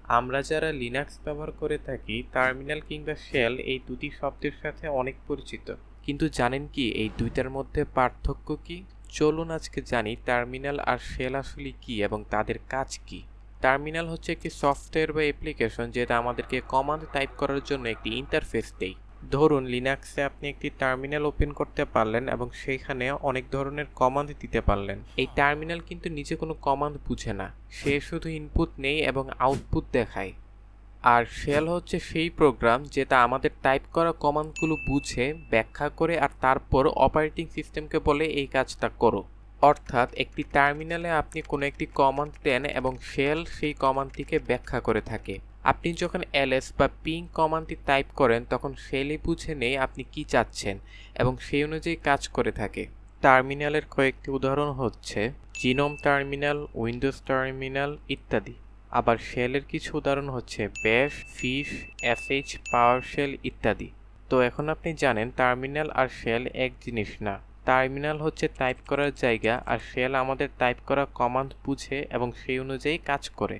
আমরা যারা লিনাক্স ব্যবহার করে থাকি টার্মিনাল কিংবা শেল এই দুটি শব্দের সাথে অনেক পরিচিত, কিন্তু জানেন কি এই দুইটার মধ্যে পার্থক্য কি? চলুন আজকে জানি টার্মিনাল আর শেল আসলে কি এবং তাদের কাজ কি। টার্মিনাল হচ্ছে একটি সফটওয়্যার বা অ্যাপ্লিকেশন যেটা আমাদেরকে কমান্ড টাইপ করার জন্য একটি ইন্টারফেস দেয়। ধরুন লিনাক্সে আপনি একটি টার্মিনাল ওপেন করতে পারলেন এবং সেইখানে অনেক ধরনের কমান্ড দিতে পারলেন। এই টার্মিনাল কিন্তু নিজে কোনো কমান্ড বুঝে না, সে শুধু ইনপুট নেয় এবং আউটপুট দেখায়। আর শেল হচ্ছে সেই প্রোগ্রাম যেটা আমাদের টাইপ করা কমান্ডগুলো বুঝে, ব্যাখ্যা করে আর তারপর অপারেটিং সিস্টেমকে বলে এই কাজটা করো। অর্থাৎ একটি টার্মিনালে আপনি কোনো একটি কমান্ড দেন এবং শেল সেই কমান্ডটিকে ব্যাখ্যা করে থাকে। আপনি যখন ls বা পিং কমান্ডটি টাইপ করেন তখন শেলই বুঝে নেয় আপনি কি চাচ্ছেন এবং সেই অনুযায়ী কাজ করে থাকে। টার্মিনালের কয়েকটি উদাহরণ হচ্ছে জিনোম টার্মিনাল, উইন্ডোজ টার্মিনাল ইত্যাদি। আবার শেলের কিছু উদাহরণ হচ্ছে ব্যাশ, ফিশ, sh, পাওয়ারশেল ইত্যাদি। তো এখন আপনি জানেন টার্মিনাল আর শেল এক জিনিস না। টার্মিনাল হচ্ছে টাইপ করার জায়গা আর শেল আমাদের টাইপ করা কমান্ড বুঝে এবং সেই অনুযায়ী কাজ করে।